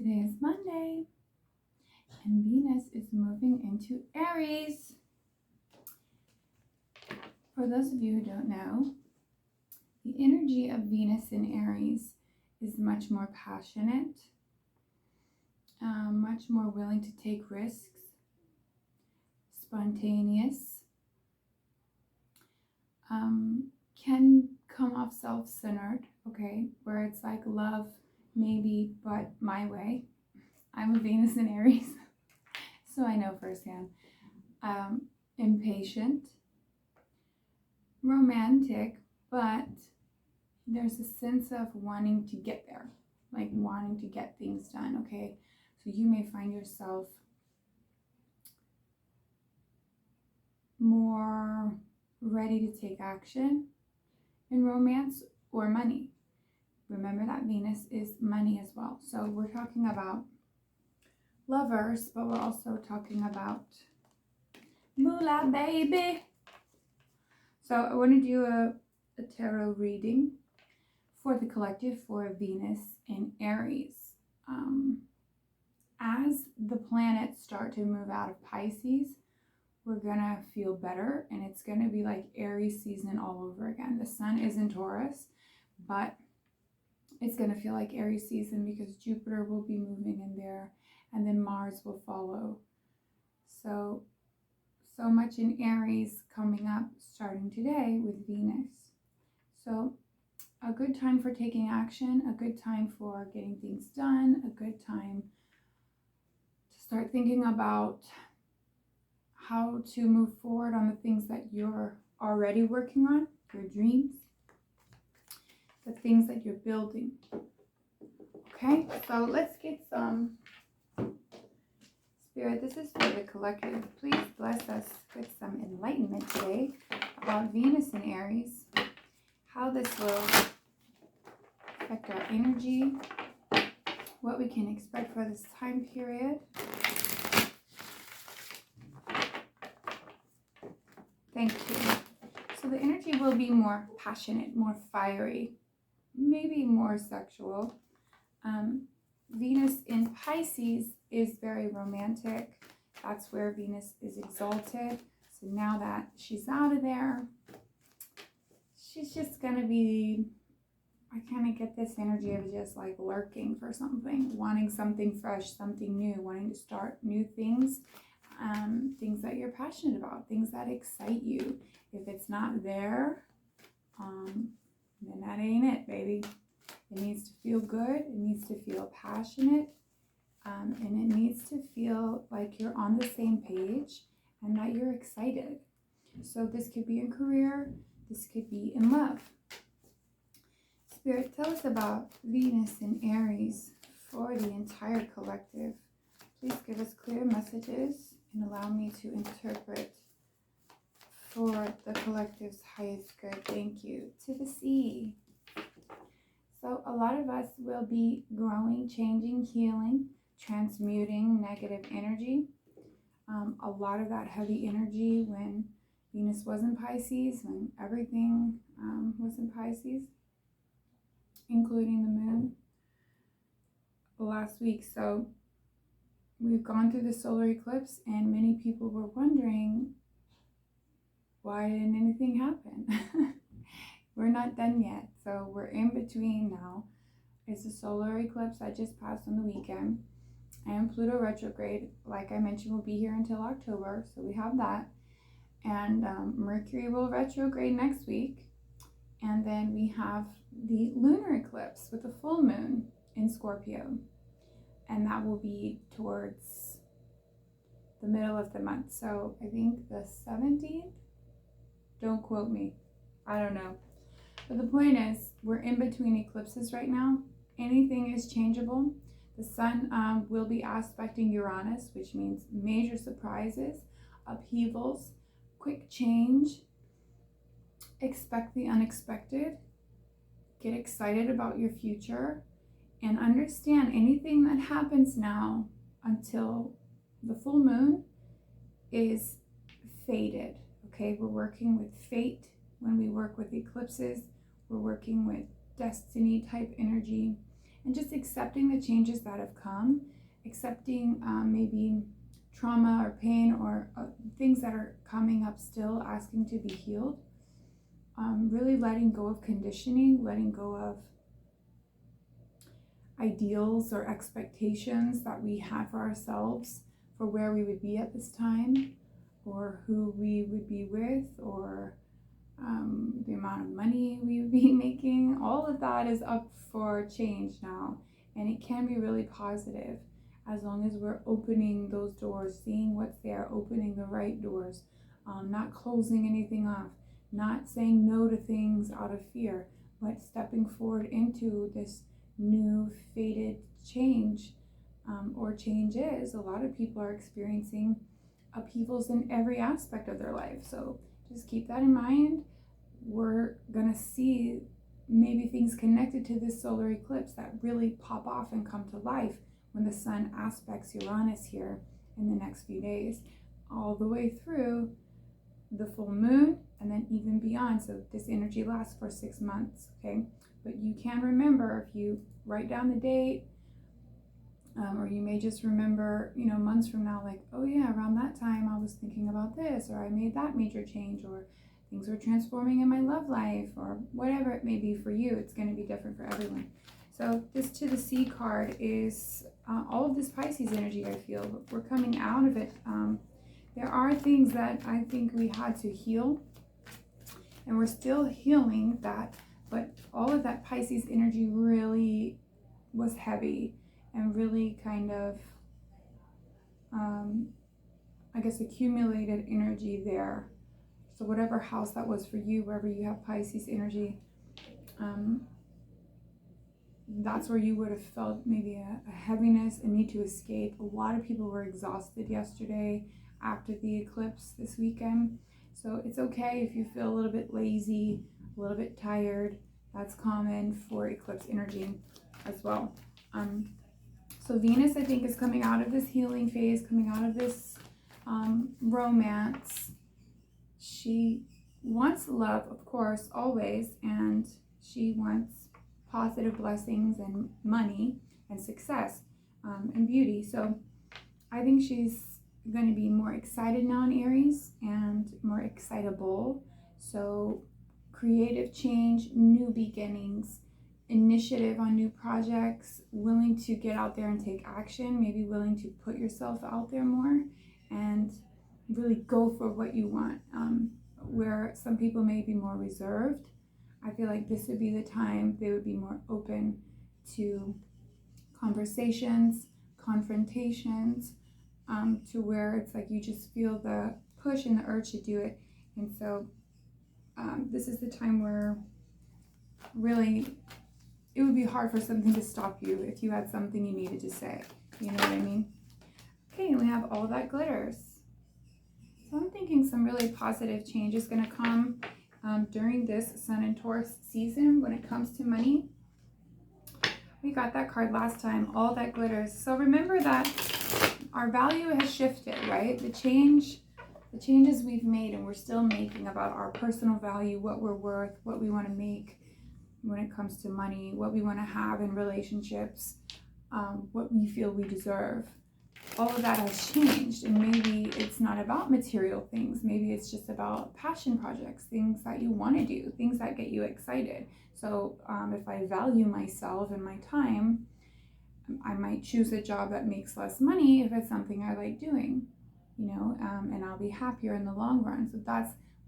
Today is Monday, and Venus is moving into Aries. For those of you who don't know, the energy of Venus in Aries is much more passionate, much more willing to take risks, spontaneous, can come off self-centered, okay, where it's like love maybe, but my way. I'm a Venus in Aries, so I know firsthand. Impatient, romantic, but there's a sense of wanting to get there, like wanting to get things done, okay? So you may find yourself more ready to take action in romance or money. Remember that Venus is money as well. So we're talking about lovers, but we're also talking about moolah, baby. So I want to do a tarot reading for the collective for Venus in Aries. As the planets start to move out of Pisces, we're gonna feel better, and it's gonna be like Aries season all over again. The sun is in Taurus, but it's gonna feel like Aries season because Jupiter will be moving in there, and then Mars will follow. So much in Aries coming up starting today with Venus. So a good time for taking action, a good time for getting things done, a good time to start thinking about how to move forward on the things that you're already working on, your dreams, the things that you're building. Okay, so let's get some Spirit. This is for the collective. Please bless us with some enlightenment today about Venus in Aries, how this will affect our energy, what we can expect for this time period. Thank you. So the energy will be more passionate, more fiery, maybe more sexual. Venus in Pisces is very romantic. That's where Venus is exalted. So now that she's out of there, she's just going to be, I kind of get this energy of just like lurking for something, wanting something fresh, something new, wanting to start new things. Things that you're passionate about, things that excite you. If it's not there, then that ain't it, baby. It needs to feel good, it needs to feel passionate, and it needs to feel like you're on the same page and that you're excited. So this could be in career, this could be in love. Spirit, tell us about Venus in Aries for the entire collective. Please give us clear messages and allow me to interpret for the collective's highest good. Thank you. To the sea. So a lot of us will be growing, changing, healing, transmuting negative energy. A lot of that heavy energy when Venus was in Pisces, when everything was in Pisces, including the moon last week. So we've gone through the solar eclipse, and many people were wondering, why didn't anything happen? We're not done yet. So we're in between now. It's a solar eclipse that just passed on the weekend. And Pluto retrograde, like I mentioned, will be here until October. So we have that. And Mercury will retrograde next week. And then we have the lunar eclipse with the full moon in Scorpio. And that will be towards the middle of the month. So I think the 17th? Don't quote me. I don't know. But the point is, we're in between eclipses right now. Anything is changeable. The sun will be aspecting Uranus, which means major surprises, upheavals, quick change. Expect the unexpected. Get excited about your future. And understand anything that happens now until the full moon is fated. Okay, we're working with fate when we work with eclipses. We're working with destiny type energy. and just accepting the changes that have come, accepting maybe trauma or pain or things that are coming up still, asking to be healed. Really letting go of conditioning, letting go of ideals or expectations that we had for ourselves for where we would be at this time, or who we would be with, or the amount of money we would be making. All of that is up for change now, and it can be really positive as long as we're opening those doors, seeing what's there, opening the right doors, not closing anything off, not saying no to things out of fear, but stepping forward into this new fated change, or changes. A lot of people are experiencing upheavals in every aspect of their life, so just keep that in mind. We're gonna see maybe things connected to this solar eclipse that really pop off and come to life when the sun aspects Uranus here in the next few days, all the way through the full moon and then even beyond. So this energy lasts for 6 months, okay? But you can remember, if you write down the date, or you may just remember, months from now, like, oh yeah, around that time I was thinking about this, or I made that major change, or things were transforming in my love life, or whatever it may be for you. It's going to be different for everyone. So this to the sea card is all of this Pisces energy, I feel. But we're coming out of it. There are things that I think we had to heal, and we're still healing that, but all of that Pisces energy really was heavy and really kind of, I guess, accumulated energy there. So whatever house that was for you, wherever you have Pisces energy, that's where you would have felt maybe a heaviness, a need to escape. A lot of people were exhausted yesterday after the eclipse this weekend. So it's okay if you feel a little bit lazy, a little bit tired. That's common for eclipse energy as well. So Venus, I think, is coming out of this healing phase, coming out of this romance. She wants love, of course, always, and she wants positive blessings and money and success, and beauty. So I think she's going to be more excited now in Aries and more excitable. So creative change, new beginnings, initiative on new projects, willing to get out there and take action, maybe willing to put yourself out there more and really go for what you want. Where some people may be more reserved, I feel like this would be the time they would be more open to conversations, confrontations, to where it's like you just feel the push and the urge to do it. And so this is the time where really it would be hard for something to stop you if you had something you needed to say. You know what I mean? Okay, and we have all that glitters. So I'm thinking some really positive change is going to come during this Sun and Taurus season when it comes to money. We got that card last time, all that glitters. So remember that our value has shifted, right? The changes we've made and we're still making about our personal value, what we're worth, what we want to make when it comes to money, what we want to have in relationships, what we feel we deserve. All of that has changed, and maybe it's not about material things. Maybe it's just about passion projects, things that you want to do, things that get you excited. So if I value myself and my time, I might choose a job that makes less money if it's something I like doing, and I'll be happier in the long run. So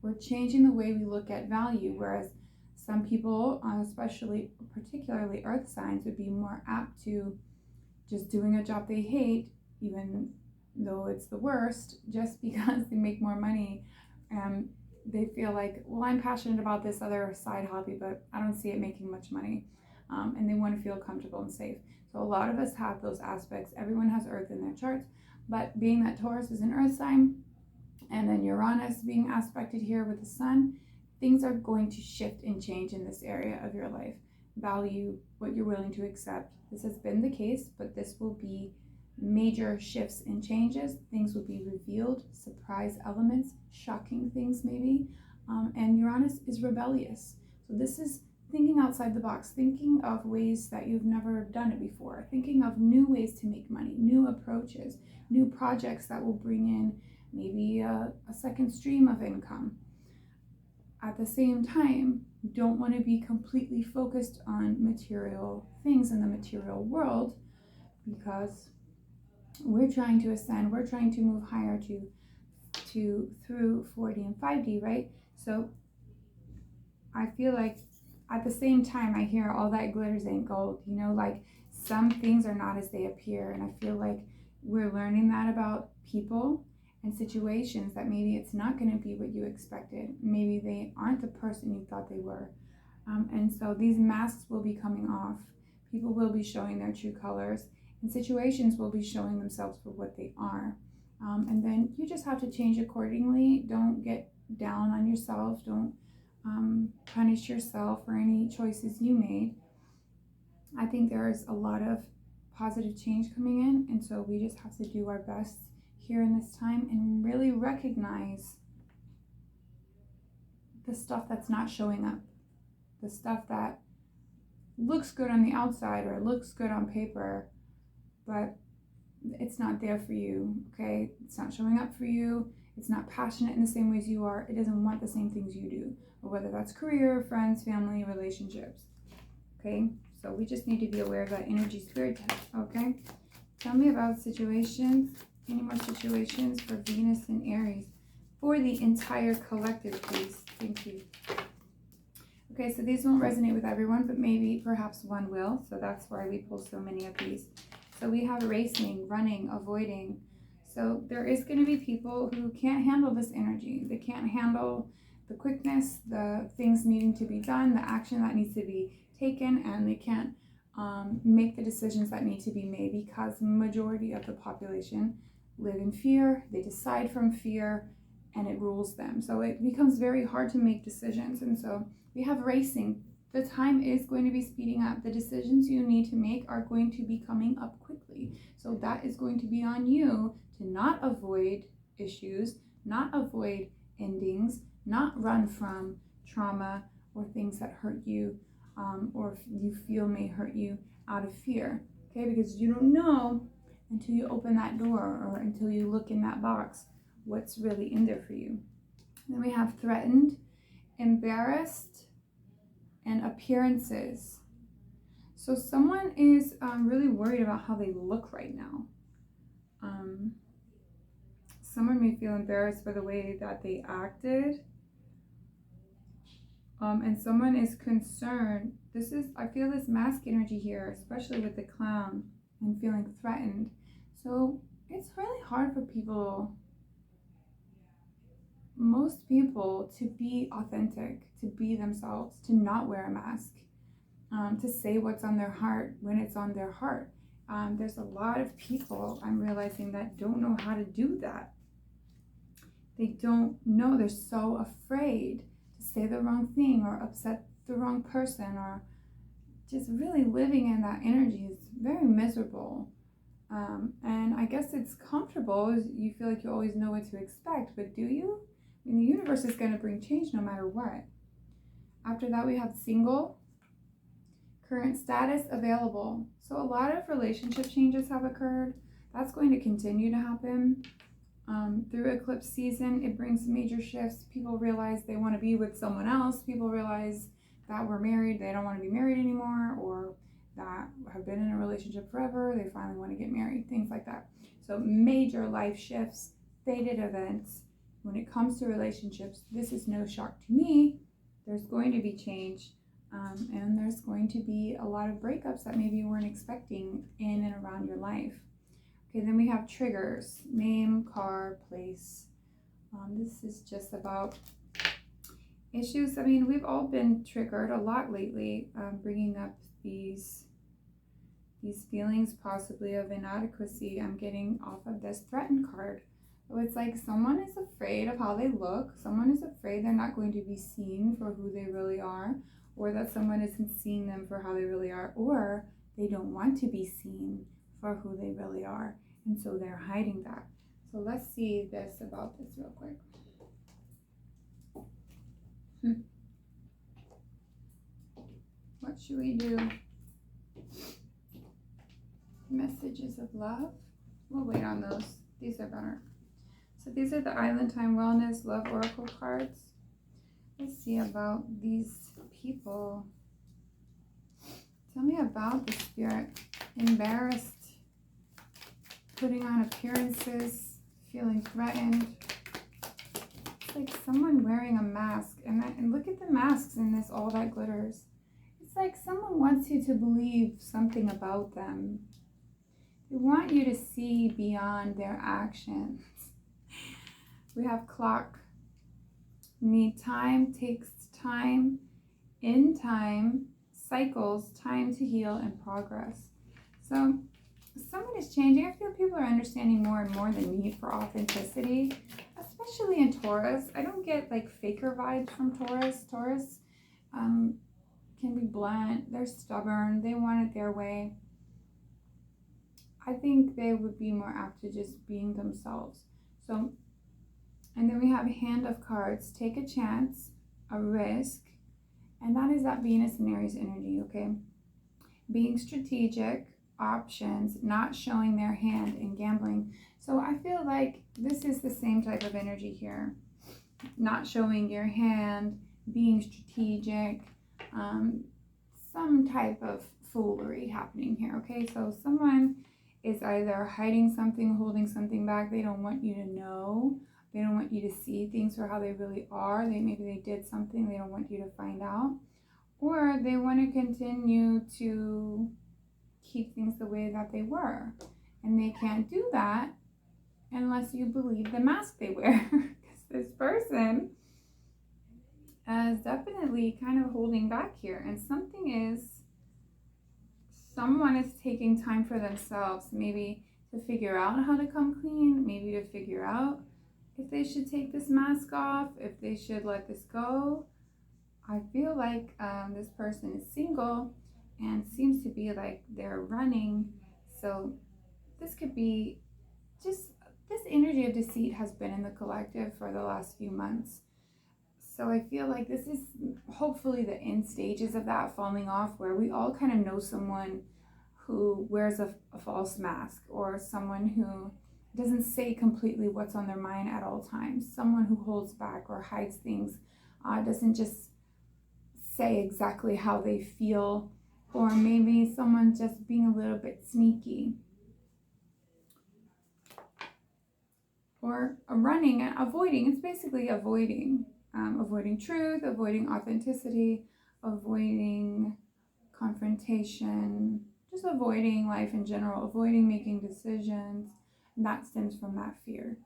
we're changing the way we look at value, whereas some people, particularly earth signs, would be more apt to just doing a job they hate, even though it's the worst, just because they make more money. They feel like, well, I'm passionate about this other side hobby, but I don't see it making much money. And they want to feel comfortable and safe. So a lot of us have those aspects. Everyone has earth in their charts, but being that Taurus is an earth sign, and then Uranus being aspected here with the sun, things are going to shift and change in this area of your life. Value what you're willing to accept. This has been the case, but this will be major shifts and changes. Things will be revealed, surprise elements, shocking things maybe. And Uranus is rebellious. So this is thinking outside the box, thinking of ways that you've never done it before, thinking of new ways to make money, new approaches, new projects that will bring in maybe a second stream of income. At the same time, you don't want to be completely focused on material things in the material world, because we're trying to ascend, we're trying to move higher to through 4D and 5D, right? So I feel like at the same time I hear all that glitters ain't gold, you know, like some things are not as they appear. And I feel like we're learning that about people and situations, that maybe it's not going to be what you expected. Maybe they aren't the person you thought they were. And so these masks will be coming off. People will be showing their true colors, and situations will be showing themselves for what they are. And then you just have to change accordingly. Don't get down on yourself. Don't punish yourself for any choices you made. I think there's a lot of positive change coming in, and so we just have to do our best here in this time and really recognize the stuff that's not showing up, the stuff that looks good on the outside or looks good on paper, but it's not there for you, okay? It's not showing up for you. It's not passionate in the same ways you are. It doesn't want the same things you do, or whether that's career, friends, family, relationships, okay? So we just need to be aware of that energy spirit test, okay? Tell me about situations, any more situations for Venus and Aries for the entire collective, please. Thank you. Okay, so these won't resonate with everyone, but maybe perhaps one will. So that's why we pull so many of these. So we have racing, running, avoiding. So there is going to be people who can't handle this energy. They can't handle the quickness, the things needing to be done, the action that needs to be taken, and they can't make the decisions that need to be made, because the majority of the population live in fear. They decide from fear, and it rules them. So it becomes very hard to make decisions. And so we have racing. The time is going to be speeding up. The decisions you need to make are going to be coming up quickly. So that is going to be on you to not avoid issues, not avoid endings, not run from trauma or things that hurt you, or you feel may hurt you out of fear, okay? Because you don't know until you open that door or until you look in that box what's really in there for you. Then we have threatened, embarrassed, and appearances. So someone is really worried about how they look right now. Someone may feel embarrassed for the way that they acted. And someone is concerned. I feel this mask energy here, especially with the clown and feeling threatened. So it's really hard for most people, to be authentic, to be themselves, to not wear a mask, to say what's on their heart when it's on their heart. There's a lot of people, I'm realizing, that don't know how to do that. They don't know. They're so afraid to say the wrong thing or upset the wrong person, or just really living in that energy is very miserable. And I guess it's comfortable. You feel like you always know what to expect, but do you? I mean, the universe is going to bring change no matter what. After that, we have single, current status, available. So a lot of relationship changes have occurred. That's going to continue to happen. Through eclipse season, it brings major shifts. People realize they want to be with someone else. People realize that we're married, they don't want to be married anymore, or that have been in a relationship forever, they finally want to get married, things like that. So major life shifts, fated events. When it comes to relationships, this is no shock to me. There's going to be change, and there's going to be a lot of breakups that maybe you weren't expecting in and around your life. Okay, then we have triggers, name, car, place. This is just about issues. I mean, we've all been triggered a lot lately, bringing up these feelings possibly of inadequacy. I'm getting off of this threatened card. So it's like someone is afraid of how they look. Someone is afraid they're not going to be seen for who they really are, or that someone isn't seeing them for how they really are, or they don't want to be seen for who they really are. And so they're hiding that. So let's see this about this real quick. What should we do? Messages of love? We'll wait on those. These are better. So these are the Island Time Wellness Love Oracle cards. Let's see about these people. Tell me about the Spirit. Embarrassed, putting on appearances, feeling threatened. It's like someone wearing a mask. And look at the masks in this, all that glitters. It's like someone wants you to believe something about them. They want you to see beyond their actions. We have clock. Need time, takes time, in time, cycles, time to heal, and progress. So someone is changing. I feel people are understanding more and more the need for authenticity, especially in Taurus. I don't get like faker vibes from Taurus. Taurus can be blunt. They're stubborn. They want it their way. I think they would be more apt to just being themselves. So, and then we have Hand of Cards. Take a chance, a risk, and that is that Venus and Aries energy, okay? Being strategic, options, not showing their hand, and gambling. So I feel like this is the same type of energy here. Not showing your hand, being strategic, some type of foolery happening here, okay? So someone is either hiding something, holding something back. They don't want you to know. They don't want you to see things for how they really are. Maybe they did something. They don't want you to find out. Or they want to continue to keep things the way that they were. And they can't do that unless you believe the mask they wear. Because this person is definitely kind of holding back here. And someone is taking time for themselves, maybe to figure out how to come clean, maybe to figure out if they should take this mask off, if they should let this go. I feel like this person is single and seems to be like they're running. So this could be just, this energy of deceit has been in the collective for the last few months. So I feel like this is hopefully the end stages of that falling off, where we all kind of know someone who wears a false mask, or someone who doesn't say completely what's on their mind at all times, someone who holds back or hides things, doesn't just say exactly how they feel, or maybe someone just being a little bit sneaky. Or running and avoiding. It's basically avoiding. Avoiding truth, avoiding authenticity, avoiding confrontation, just avoiding life in general, avoiding making decisions. And that stems from that fear.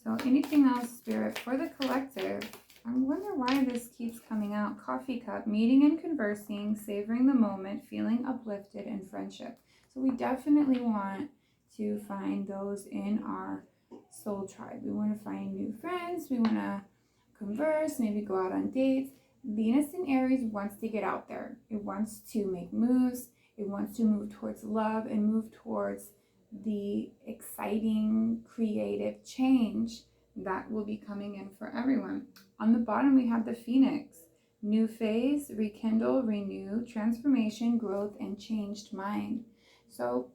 So anything else, Spirit, for the collective? I wonder why this keeps coming out. Coffee cup, meeting and conversing, savoring the moment, feeling uplifted, and friendship. So we definitely want to find those in our soul tribe. We want to find new friends. We want to converse, maybe go out on dates. Venus in Aries wants to get out there. It wants to make moves. It wants to move towards love and move towards the exciting, creative change that will be coming in for everyone. On the bottom, we have the Phoenix. New phase, rekindle, renew, transformation, growth, and changed mind. So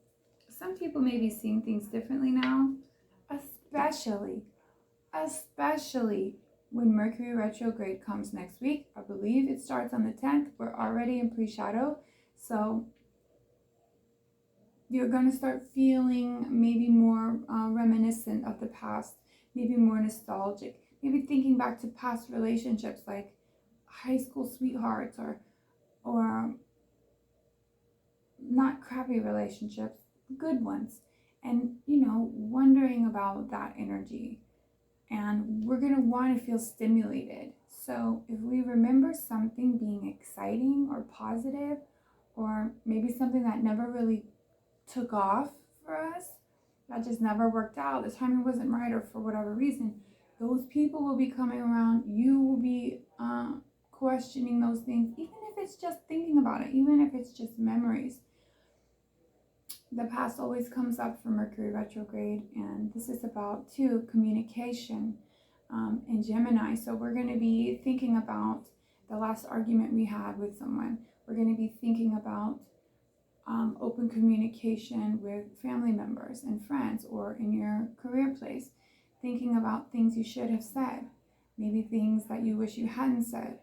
some people may be seeing things differently now, especially when Mercury retrograde comes next week. I believe it starts on the 10th. We're already in pre-shadow. So you're going to start feeling maybe more reminiscent of the past, maybe more nostalgic, maybe thinking back to past relationships like high school sweethearts, or not crappy relationships, good ones. And, wondering about that energy. And we're going to want to feel stimulated. So if we remember something being exciting or positive, or maybe something that never really took off for us, that just never worked out, the timing wasn't right, or for whatever reason, those people will be coming around. You will be questioning those things, even if it's just thinking about it, even if it's just memories. The past always comes up for Mercury retrograde, and this is about, too, communication in Gemini. So we're going to be thinking about the last argument we had with someone. We're going to be thinking about open communication with family members and friends or in your career place, thinking about things you should have said, maybe things that you wish you hadn't said,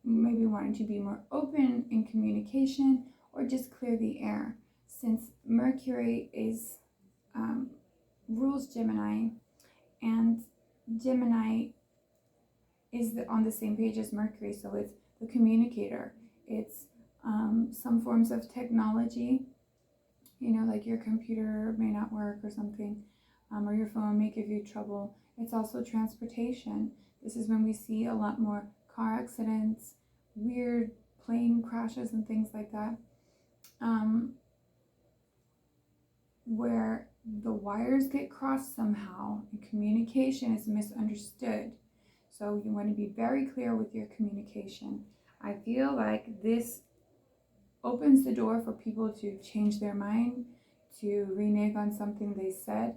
maybe wanting to be more open in communication or just clear the air. Since Mercury is rules Gemini, and Gemini is on the same page as Mercury, so it's the communicator. It's some forms of technology, like your computer may not work or something, or your phone may give you trouble. It's also transportation. This is when we see a lot more car accidents, weird plane crashes, and things like that, where the wires get crossed somehow and communication is misunderstood. So you want to be very clear with your communication. I feel like this opens the door for people to change their mind, to renege on something they said,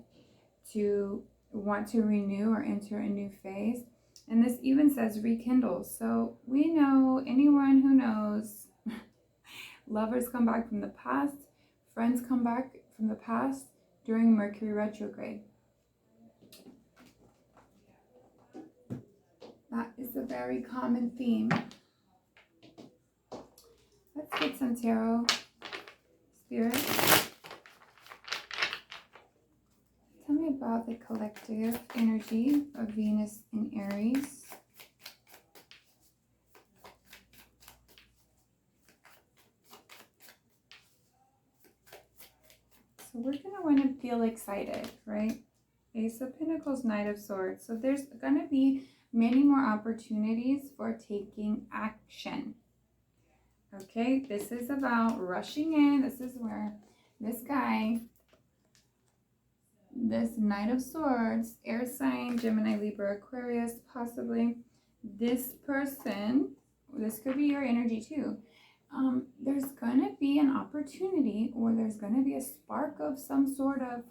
to want to renew or enter a new phase. And this even says rekindle. So we know, anyone who knows, lovers come back from the past, friends come back from the past during Mercury retrograde. That is a very common theme. Let's get some tarot spirit. Tell me about the collective energy of Venus in Aries. So we're going to want to feel excited, right? Ace of Pentacles, Knight of Swords. So there's going to be many more opportunities for taking action. Okay, this is about rushing in. This is where this guy, this Knight of Swords, air sign, Gemini, Libra, Aquarius, possibly. This person, this could be your energy too. There's going to be an opportunity, or there's going to be a spark of some sort of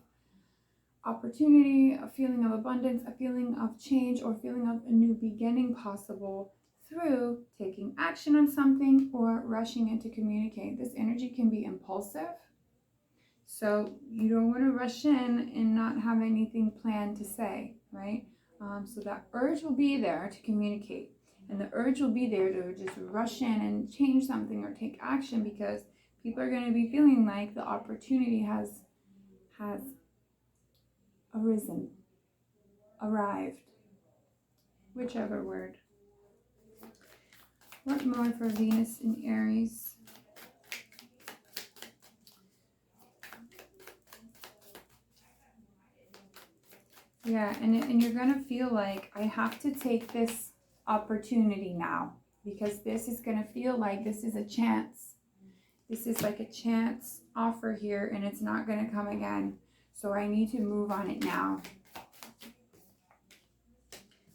opportunity, a feeling of abundance, a feeling of change, or feeling of a new beginning possible through taking action on something or rushing in to communicate. This energy can be impulsive. So you don't want to rush in and not have anything planned to say, right? So that urge will be there to communicate. And the urge will be there to just rush in and change something or take action, because people are going to be feeling like the opportunity has arisen, arrived, whichever word. What more for Venus in Aries? Yeah, and you're going to feel like, I have to take this opportunity now, because this is going to feel like this is a chance. This is like a chance offer here, and it's not going to come again. So I need to move on it now.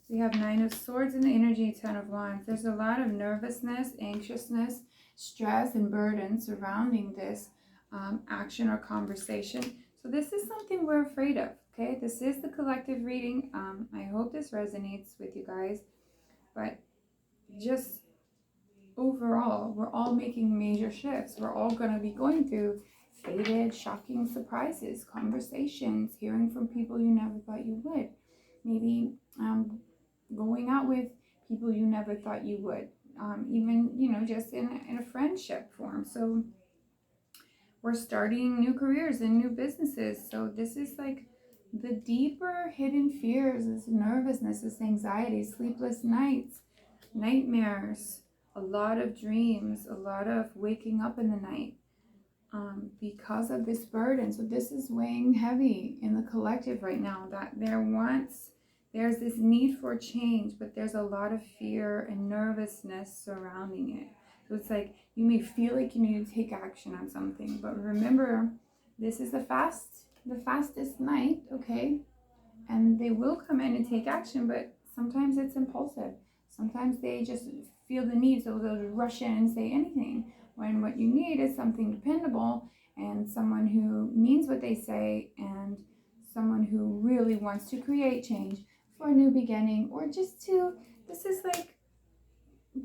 We have Nine of Swords in the energy, Ten of Wands. There's a lot of nervousness, anxiousness, stress, and burden surrounding this action or conversation. So this is something we're afraid of, okay? This is the collective reading. I hope this resonates with you guys. But just overall, we're all making major shifts. We're all going to be going through fated, shocking surprises, conversations, hearing from people you never thought you would. Maybe going out with people you never thought you would. Even, just in a friendship form. So we're starting new careers and new businesses. So this is like the deeper hidden fears, this nervousness, this anxiety, sleepless nights, nightmares, a lot of dreams, a lot of waking up in the night because of this burden. So this is weighing heavy in the collective right now, that there's this need for change, but there's a lot of fear and nervousness surrounding it. So it's like you may feel like you need to take action on something, but remember, this is the fastest night, okay? And they will come in and take action, but sometimes it's impulsive. Sometimes they just feel the need, so they'll rush in and say anything, when what you need is something dependable and someone who means what they say, and someone who really wants to create change for a new beginning, or just to, this is like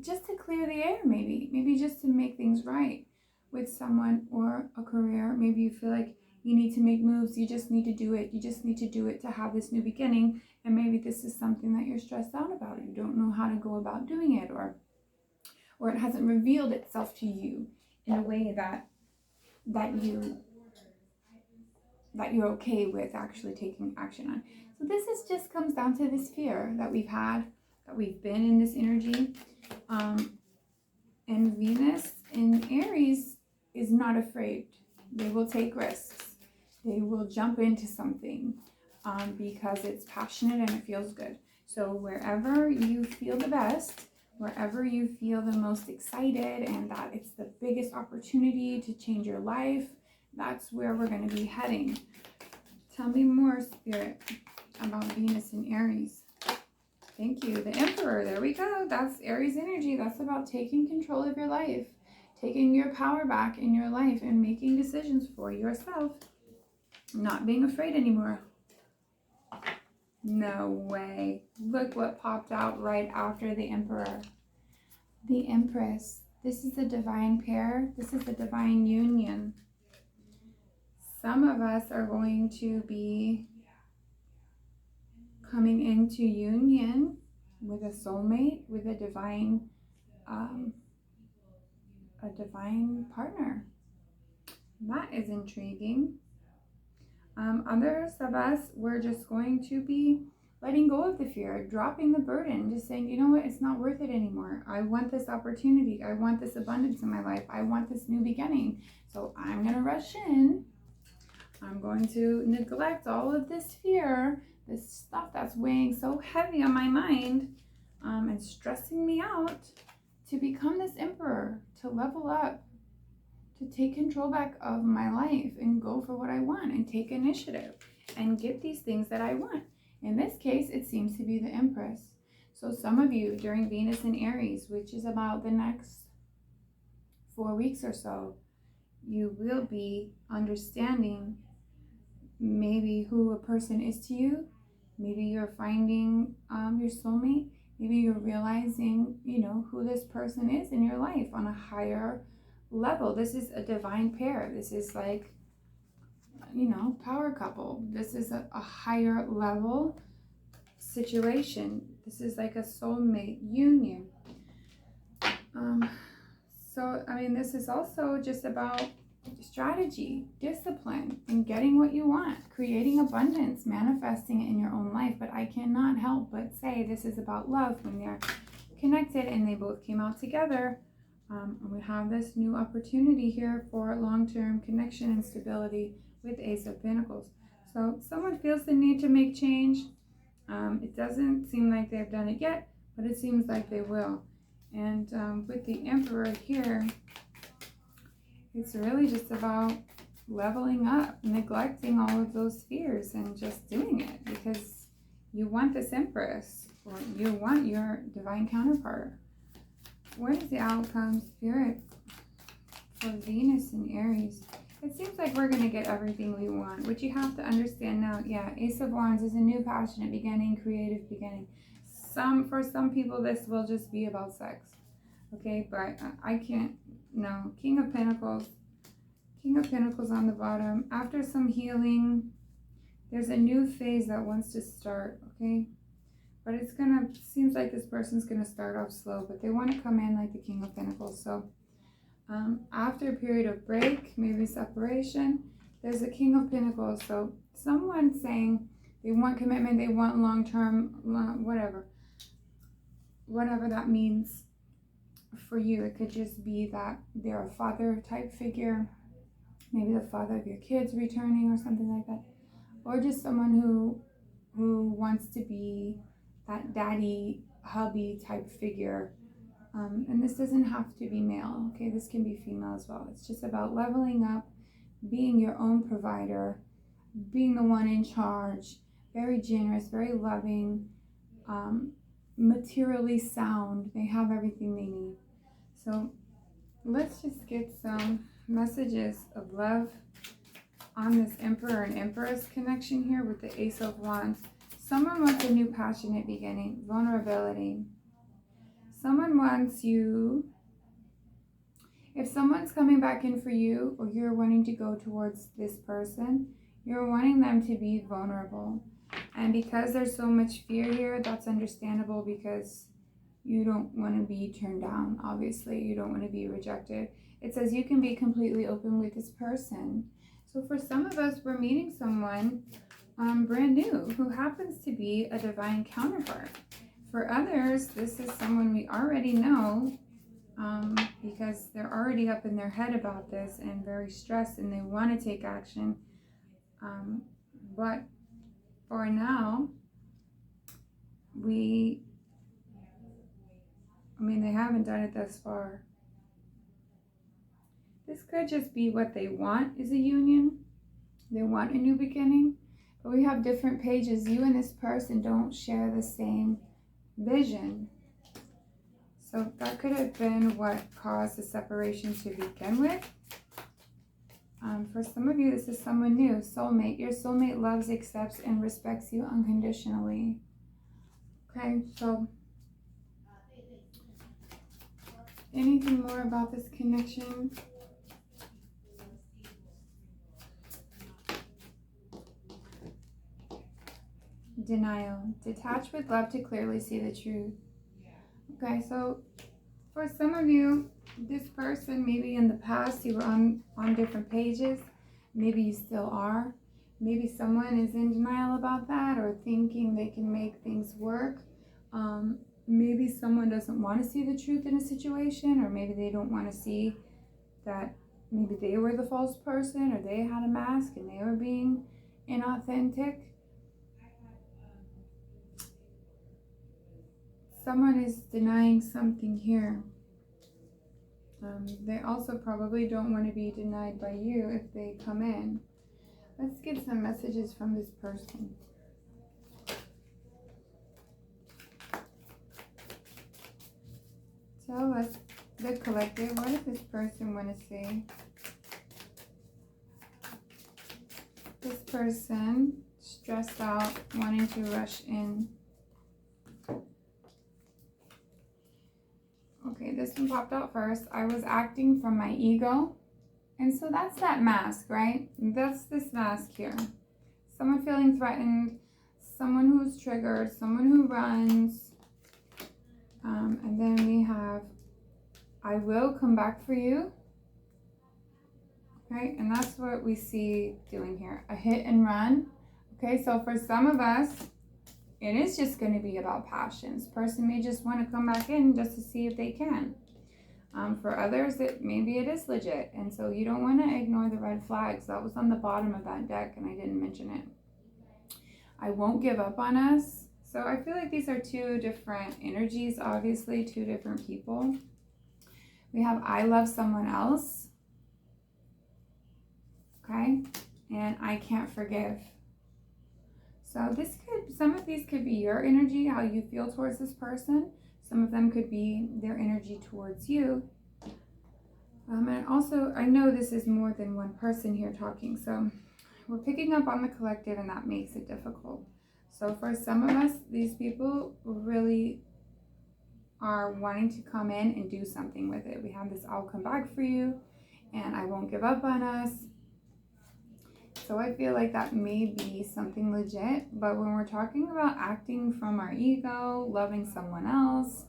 just to clear the air, maybe just to make things right with someone or a career. Maybe you feel like you need to make moves, you just need to do it, to have this new beginning. And maybe this is something that you're stressed out about, you don't know how to go about doing it, or it hasn't revealed itself to you in a way that you're okay with actually taking action on. So this is just comes down to this fear that we've had, that we've been in this energy. And Venus in Aries is not afraid. They will take risks. They will jump into something because it's passionate and it feels good. So wherever you feel the best, wherever you feel the most excited and that it's the biggest opportunity to change your life, that's where we're going to be heading. Tell me more, Spirit, about Venus in Aries. Thank you. The Emperor. There we go. That's Aries energy. That's about taking control of your life, taking your power back in your life and making decisions for yourself. Not being afraid anymore. No way. Look what popped out right after the Emperor. The Empress. This is the divine pair. This is the divine union. Some of us are going to be coming into union with a soulmate, with a divine partner. That is intriguing. Others of us, we're just going to be letting go of the fear, dropping the burden, just saying, you know what, it's not worth it anymore. I want this opportunity. I want this abundance in my life. I want this new beginning. So I'm going to rush in. I'm going to neglect all of this fear, this stuff that's weighing so heavy on my mind and stressing me out, to become this emperor, to level up, to take control back of my life and go for what I want and take initiative and get these things that I want. In this case, it seems to be the Empress. So some of you during Venus in Aries, which is about the next 4 weeks or so, you will be understanding maybe who a person is to you. Maybe you're finding your soulmate. Maybe you're realizing, who this person is in your life on a higher level. This is a divine pair. This is like, power couple. This is a higher level situation. This is like a soulmate union. This is also just about strategy, discipline, and getting what you want, creating abundance, manifesting it in your own life. But I cannot help but say this is about love when they're connected and they both came out together. And we have this new opportunity here for long-term connection and stability with Ace of Pentacles. So someone feels the need to make change. It doesn't seem like they've done it yet, but it seems like they will. And with the Emperor here, it's really just about leveling up, neglecting all of those fears and just doing it because you want this Empress, or you want your divine counterpart. What is the outcome, Spirit, for Venus in Aries? It seems like we're going to get everything we want, which you have to understand now. Yeah, Ace of Wands is a new passionate beginning, creative beginning. For some people, this will just be about sex. Okay, but I can't. No, King of Pentacles on the bottom. After some healing, there's a new phase that wants to start, okay? But seems like this person's gonna start off slow, but they want to come in like the King of Pentacles. So after a period of break, maybe separation, there's a King of Pentacles. So someone saying they want commitment, they want long-term, whatever that means for you. It could just be that they're a father type figure, maybe the father of your kids returning or something like that, or just someone who wants to be that daddy hubby type figure. And this doesn't have to be male, okay? This can be female as well. It's just about leveling up, being your own provider, being the one in charge, very generous, very loving, materially sound. They have everything they need. So let's just get some messages of love on this Emperor and Empress connection here with the Ace of Wands. Someone wants a new passionate beginning, vulnerability. someone wants you, if someone's coming back in for you or you're wanting to go towards this person, you're wanting them to be vulnerable. And because there's so much fear here, that's understandable because you don't want to be turned down, obviously. You don't want to be rejected. It says you can be completely open with this person. So for some of us, we're meeting someone brand new who happens to be a divine counterpart. For others, this is someone we already know because they're already up in their head about this and very stressed and they want to take action. But for now, they haven't done it thus far. This could just be what they want is a union. They want a new beginning. But we have different pages. You and this person don't share the same vision. So that could have been what caused the separation to begin with. For some of you, this is someone new, soulmate. Your soulmate loves, accepts, and respects you unconditionally. Okay, so anything more about this connection? Denial. Detach with love to clearly see the truth. Okay, so for some of you, this person, maybe in the past you were on different pages. Maybe you still are. Maybe someone is in denial about that or thinking they can make things work. Maybe someone doesn't want to see the truth in a situation, or maybe they don't want to see that maybe they were the false person or they had a mask and they were being inauthentic. Someone is denying something here. They also probably don't want to be denied by you if they come in. Let's get some messages from this person. Tell us, the collective, what does this person want to say? This person, stressed out, wanting to rush in. Okay, this one popped out first. I was acting from my ego. And so that's that mask, right? That's this mask here. Someone feeling threatened, someone who's triggered, someone who runs. And then we have, I will come back for you. Right? And that's what we see doing here. A hit and run. Okay, so for some of us, it is just going to be about passions. Person may just want to come back in just to see if they can. For others, maybe it is legit. And so you don't want to ignore the red flags. That was on the bottom of that deck and I didn't mention it. I won't give up on us. So I feel like these are two different energies, obviously, two different people. We have I love someone else. Okay? And I can't forgive. So some of these could be your energy, how you feel towards this person. Some of them could be their energy towards you. And also, I know this is more than one person here talking, so we're picking up on the collective and that makes it difficult. So for some of us, these people really are wanting to come in and do something with it. We have this I'll come back for you and I won't give up on us. So I feel like that may be something legit, but when we're talking about acting from our ego, loving someone else,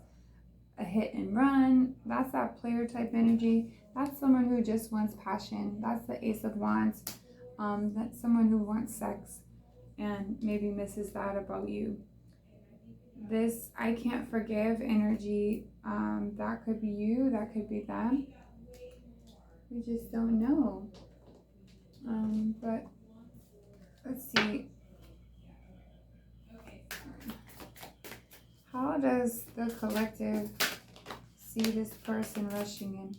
a hit and run, that's that player type energy. That's someone who just wants passion. That's the Ace of Wands. That's someone who wants sex and maybe misses that about you. This I can't forgive energy, that could be you, that could be them. We just don't know. But let's see. How does the collective see this person rushing in?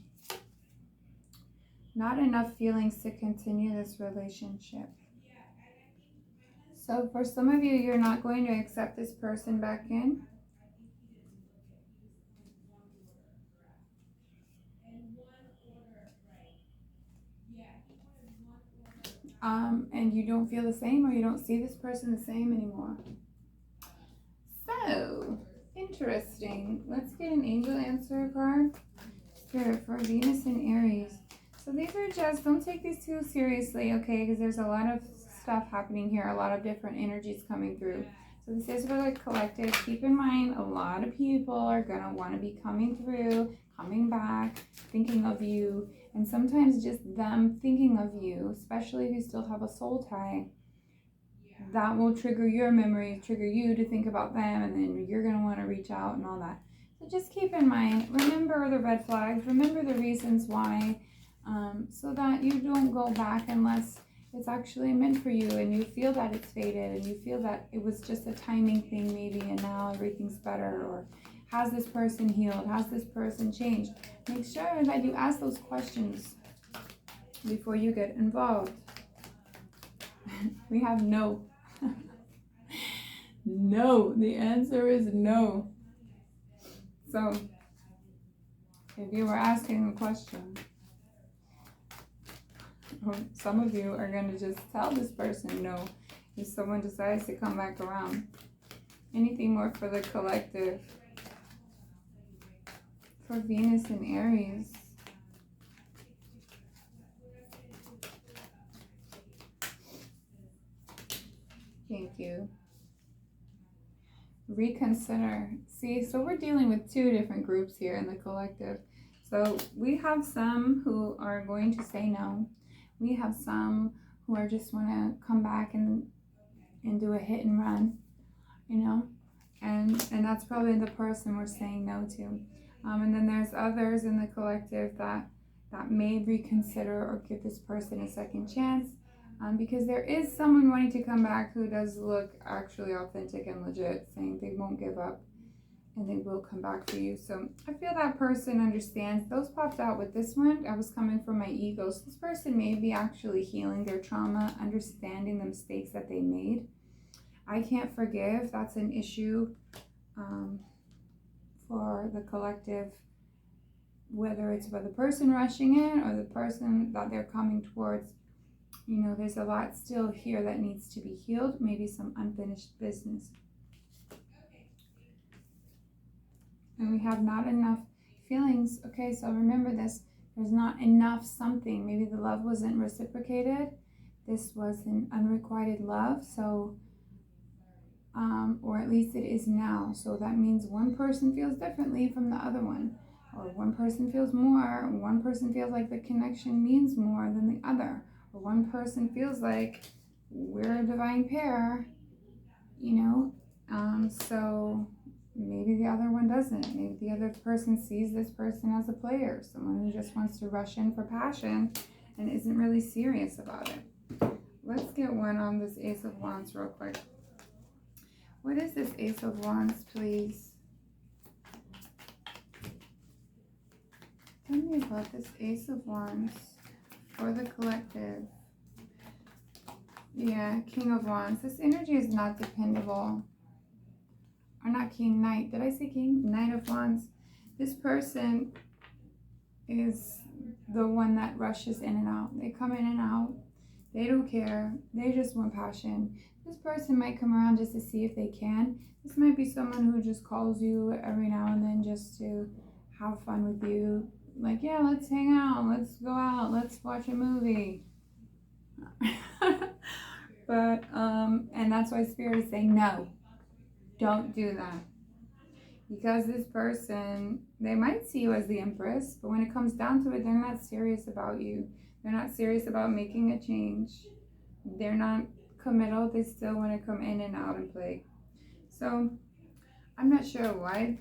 Not enough feelings to continue this relationship. So for some of you, you're not going to accept this person back in. And you don't feel the same or you don't see this person the same anymore. So, Interesting. Let's get an angel answer card. Spirit for Venus and Aries. So these are just, don't take these too seriously, okay? Because there's a lot of stuff happening here, a lot of different energies coming through. So this is for the collective. Keep in mind, a lot of people are going to want to be coming through, coming back, thinking of you. And sometimes just them thinking of you, especially if you still have a soul tie, that will trigger your memory, trigger you to think about them, and then you're going to want to reach out and all that. So just keep in mind, remember the red flags, remember the reasons why, so that you don't go back unless it's actually meant for you and you feel that it's faded and you feel that it was just a timing thing maybe and now everything's better, or has this person healed, has this person changed. Make sure that you ask those questions before you get involved. We have no. No, the answer is no. So, if you were asking a question, some of you are going to just tell this person no if someone decides to come back around. Anything more for the collective? For Venus and Aries. Thank you. Reconsider. See, so we're dealing with two different groups here in the collective. So we have some who are going to say no. We have some who are just want to come back and do a hit and run, you know, and that's probably the person we're saying no to. And then there's others in the collective that may reconsider or give this person a second chance. Because there is someone wanting to come back who does look actually authentic and legit, saying they won't give up and they will come back for you. So I feel that person understands. Those popped out with this one. I was coming from my ego. So this person may be actually healing their trauma, understanding the mistakes that they made. I can't forgive. That's an issue for the collective, whether it's for the person rushing in or the person that they're coming towards. You know, there's a lot still here that needs to be healed, maybe some unfinished business. And we have not enough feelings. Okay, so remember this. There's not enough something. Maybe the love wasn't reciprocated. This was an unrequited love. So, or at least it is now. So that means one person feels differently from the other one. Or one person feels more. One person feels like the connection means more than the other. Or one person feels like we're a divine pair, you know, so maybe the other one doesn't. Maybe the other person sees this person as a player, someone who just wants to rush in for passion and isn't really serious about it. Let's get one on this Ace of Wands real quick. What is this Ace of Wands, please? Tell me about this Ace of Wands for the collective. Yeah, King of Wands. This energy is not dependable. Or not King, Knight. Did I say King? Knight of Wands. This person is the one that rushes in and out. They come in and out. They don't care. They just want passion. This person might come around just to see if they can. This might be someone who just calls you every now and then just to have fun with you. Like, yeah, let's hang out. Let's go out. Let's watch a movie. But, and that's why Spirit is saying, no, don't do that. Because this person, they might see you as the Empress, but when it comes down to it, they're not serious about you. They're not serious about making a change. They're not committal. They still want to come in and out and play. So, I'm not sure why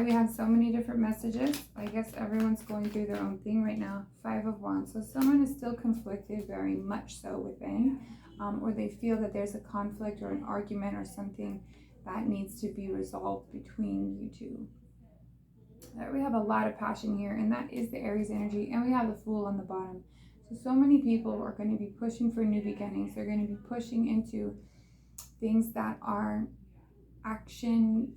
we have so many different messages. I guess everyone's going through their own thing right now. 5 of Wands. So someone is still conflicted, very much so within, or they feel that there's a conflict or an argument or something that needs to be resolved between you two. We have a lot of passion here, and that is the Aries energy, and we have the Fool on the bottom. So many people are going to be pushing for new beginnings. They're going to be pushing into things that are action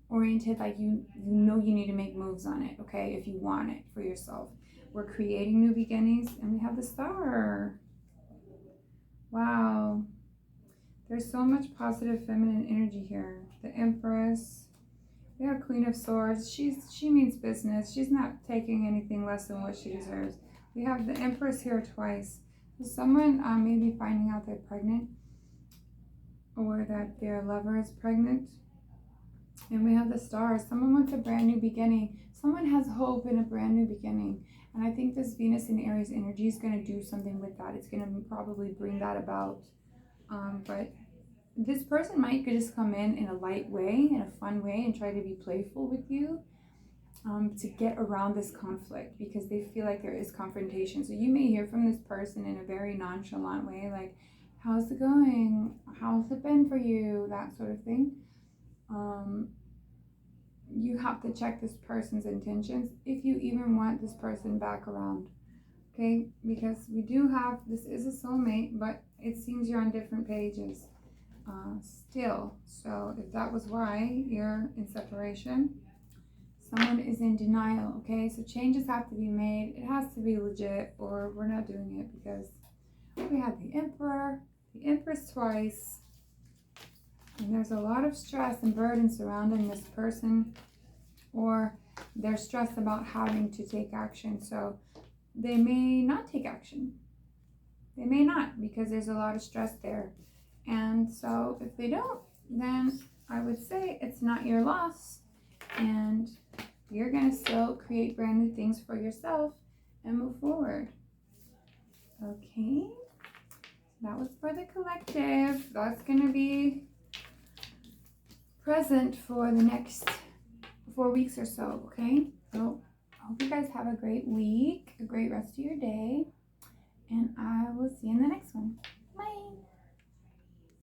oriented, like you know you need to make moves on it, okay, if you want it for yourself. We're creating new beginnings, and we have the Star. Wow, there's so much positive feminine energy here. The Empress, We have Queen of Swords. She means business. She's not taking anything less than what she deserves. We have the Empress here twice. So someone may be finding out they're pregnant, or that their lover is pregnant. And we have the Stars. Someone wants a brand new beginning. Someone has hope in a brand new beginning. And I think this Venus and Aries energy is going to do something with that. It's going to probably bring that about. But this person might just come in a light way, in a fun way, and try to be playful with you to get around this conflict, because they feel like there is confrontation. So you may hear from this person in a very nonchalant way, like, how's it going? How's it been for you? That sort of thing. You have to check this person's intentions if you even want this person back around. Okay, because we do have, this is a soulmate, but it seems you're on different pages still. So if that was why you're in separation, someone is in denial. Okay, so changes have to be made. It has to be legit, or we're not doing it, because we have the Emperor, the Empress twice, and there's a lot of stress and burden surrounding this person, or they're stressed about having to take action. So they may not take action. They may not, because there's a lot of stress there. And so if they don't, then I would say it's not your loss, and you're going to still create brand new things for yourself and move forward. Okay, that was for the collective. That's going to be present for the next 4 weeks or so. Okay, so I hope you guys have a great week, a great rest of your day, and I will see you in the next one.